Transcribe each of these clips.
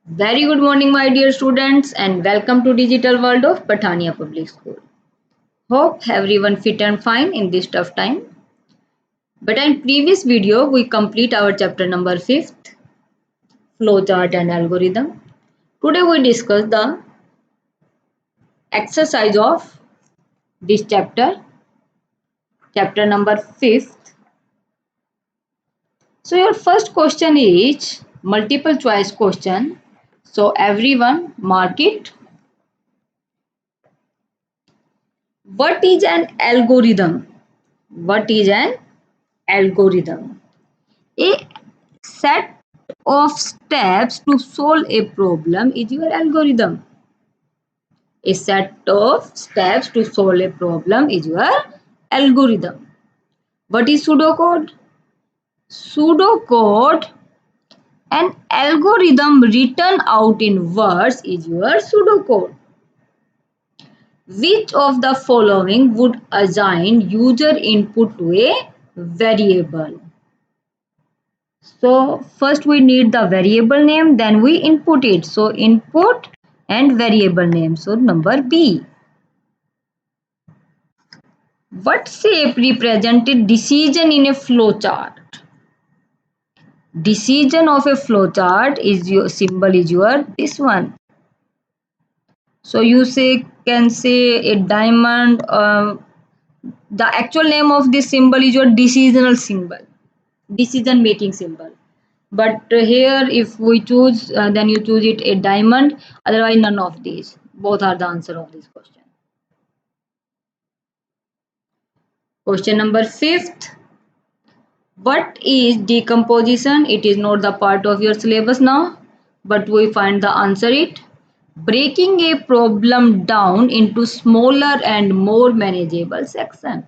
Very good morning, my dear students, and welcome to Digital World of Pathania Public School. Hope everyone fit and fine in this tough time. But in previous video, we complete our chapter number 5th, flowchart and algorithm. Today we discuss the exercise of this chapter number 5th. So your first question is multiple choice question. So everyone mark it. What is an algorithm? What is an algorithm? A set of steps to solve a problem is your algorithm. A set of steps to solve a problem is your algorithm. What is pseudocode? Pseudocode, an algorithm written out in words, is your pseudocode. Which of the following would assign user input to a variable? So first we need the variable name, then we input it. So input and variable name. So number B. What shape represented decision in a flowchart? Decision of a flowchart is your symbol is your this one. So you can say a diamond. The actual name of this symbol is your decisional symbol, decision making symbol. But here if we choose, then you choose it a diamond, otherwise none of these. Both are the answer of this question. Question number 5th. What is decomposition? It is not the part of your syllabus now, but we find the answer it. Breaking a problem down into smaller and more manageable section.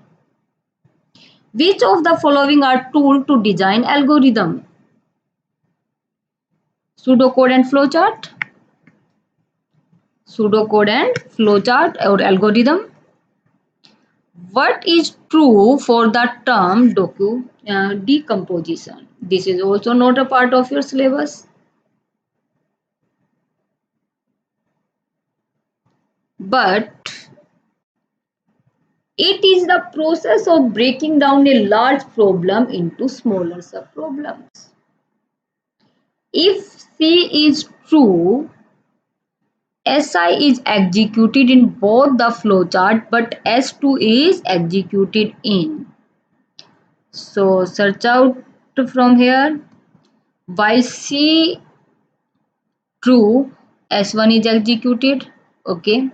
Which of the following are tools to design algorithm? Pseudocode and flowchart. Pseudocode and flowchart or algorithm. What is true for the term decomposition? This is also not a part of your syllabus. But it is the process of breaking down a large problem into smaller subproblems. If C is true, SI is executed in both the flowchart, but S2 is executed in. So search out from here. While C true, S1 is executed. Okay.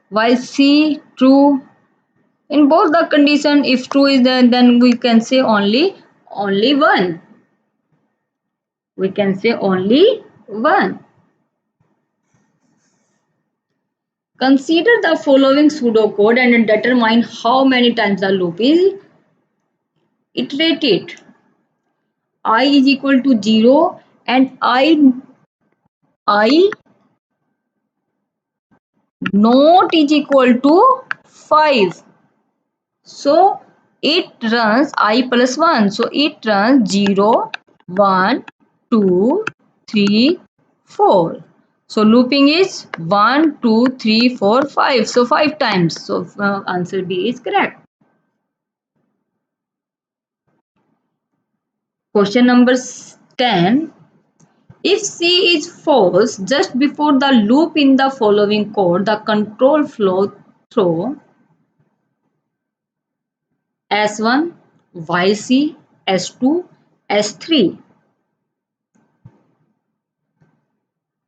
While C true, in both the condition, if true is there, then we can say only one. We can say only one. Consider the following pseudocode and determine how many times the loop is iterated. I is equal to 0 and I not is equal to 5. So it runs I plus 1. So it runs 0, 1, 2, 3, 4. So looping is 1, 2, 3, 4, 5. So 5 times. So answer B is correct. Question number 10. If C is false, just before the loop in the following code, the control flow through S1, while C, S2, S3.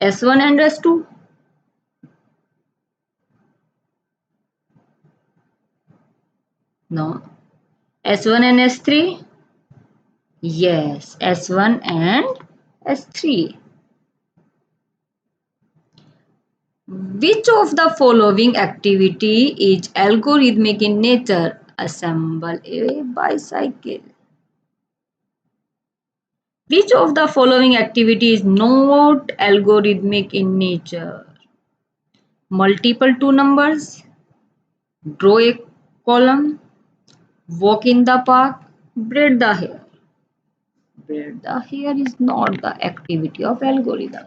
S1 and S2. No. S1 and S3? Yes, S1 and S3. Which of the following activity is algorithmic in nature? Assemble a bicycle. Which of the following activity is not algorithmic in nature? Multiple two numbers, draw a column, walk in the park, braid the hair. But here is not the activity of algorithm.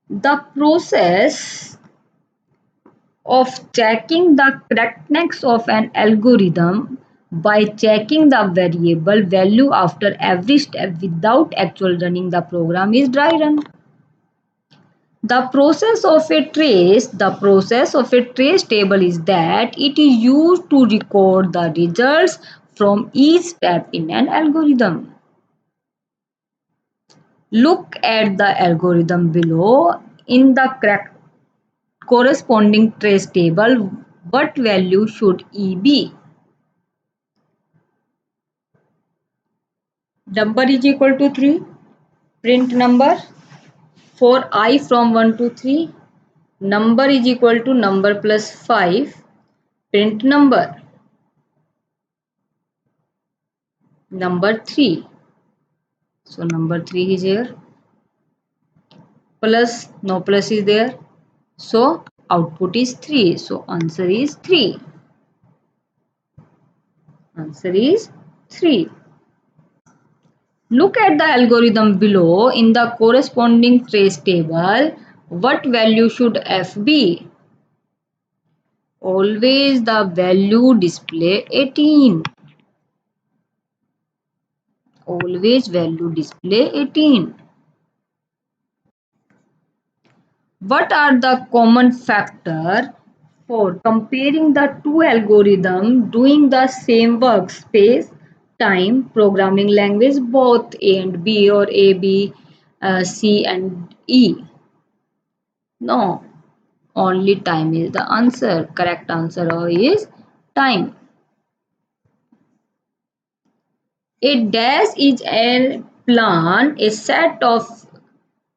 The process of checking the correctness of an algorithm by checking the variable value after every step without actual running the program is dry run. The process of a trace table is that it is used to record the results from each step in an algorithm. Look at the algorithm below. In the corresponding trace table, what value should E be? Number is equal to 3. Print number for I from 1 to 3. Number is equal to number plus 5. Print number. Number 3. So number 3 is here. Plus, no plus is there. So output is 3. So answer is 3. Answer is 3. Look at the algorithm below. In the corresponding trace table, what value should F be? Always the value display 18. Always value display 18. What are the common factors for comparing the two algorithms doing the same work? Space, time, programming language, both A and B, or A, B, C and E? No, only time is the answer. Correct answer is time. A dash is a plan, a set of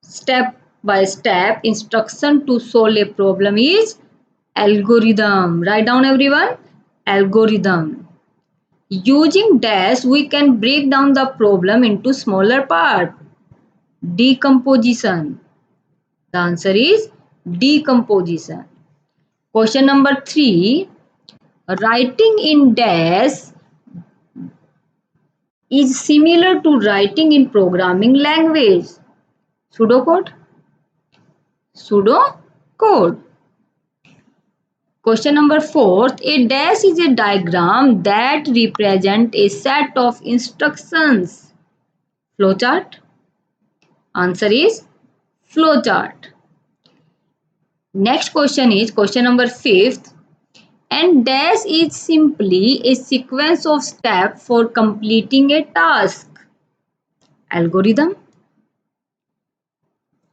step by step instruction to solve a problem is algorithm. Write down everyone. Algorithm. Using dash, we can break down the problem into smaller parts. Decomposition. The answer is decomposition. Question number 3. Writing in dash is similar to writing in programming language. Pseudocode. Pseudocode. Question number 4. A dash is a diagram that represents a set of instructions. Flowchart. Answer is flowchart. Next question is question number 5. And dash is simply a sequence of steps for completing a task. Algorithm.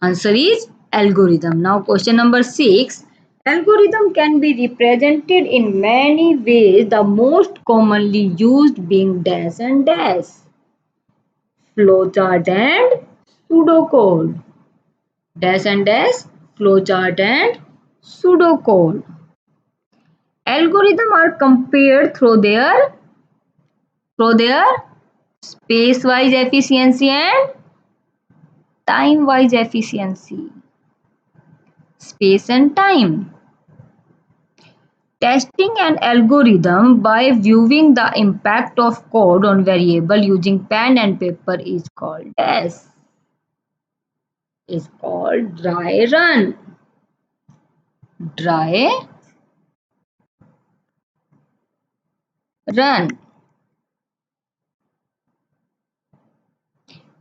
Answer is algorithm. Now question number 6. Algorithm can be represented in many ways, the most commonly used being dash and dash, flowchart and pseudocode. Dash and dash, flowchart and pseudocode. Algorithms are compared through their space-wise efficiency and time-wise efficiency. Space and time. Testing an algorithm by viewing the impact of code on variable using pen and paper is called test. Is called dry run. Dry run.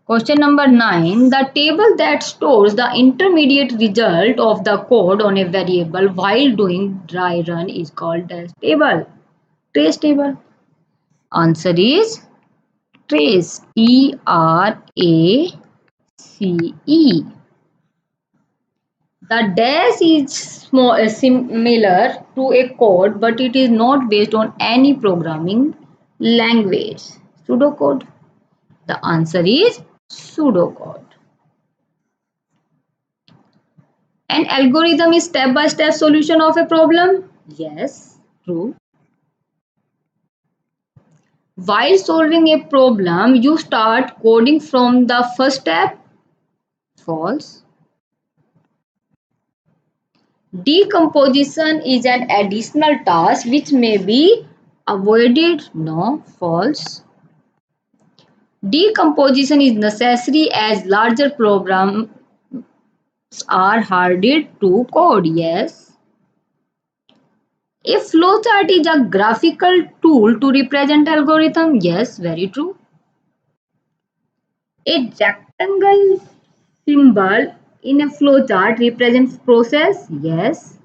Question number 9. The table that stores the intermediate result of the code on a variable while doing dry run is called test table. Trace table. Answer is trace. Trace. The dash is similar to a code, but it is not based on any programming language. Pseudocode. The answer is pseudocode. An algorithm is step-by-step solution of a problem? Yes, true. While solving a problem, you start coding from the first step? False. Decomposition is an additional task which may be avoided? No, false. Decomposition is necessary as larger programs are harder to code. Yes. A flowchart is a graphical tool to represent algorithm. Yes, very true. A rectangle symbol in a flowchart represents process. Yes.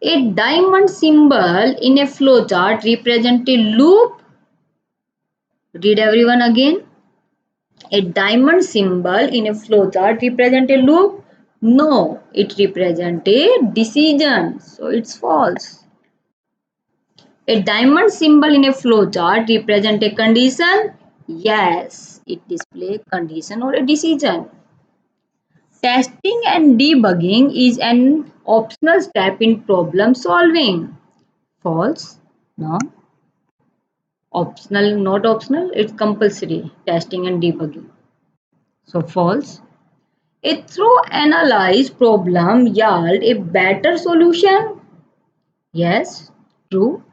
A diamond symbol in a flowchart represents a loop. Read everyone again. A diamond symbol in a flowchart represents a loop? No, it represents a decision. So it's false. A diamond symbol in a flowchart represents a condition? Yes, it displays condition or a decision. Testing and debugging is an optional step in problem solving. False. No. Optional, not optional, it's compulsory. Testing and debugging. So false. A thorough analyzed problem yield a better solution? Yes, true.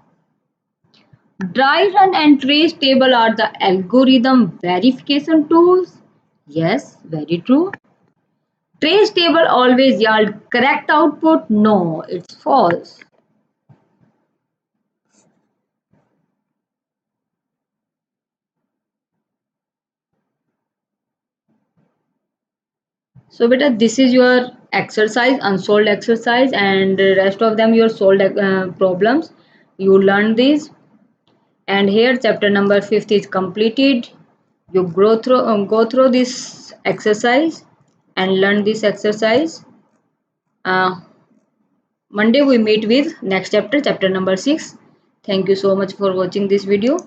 Dry run and trace table are the algorithm verification tools? Yes, very true. Trace table always yield correct output? No, it's false. So beta, this is your exercise, unsolved exercise, and the rest of them your solved problems. You learn these. And here chapter number 5 is completed. You go through this exercise and learn this exercise. uh, Monday we meet with next chapter, chapter number 6. Thank you so much for watching this video.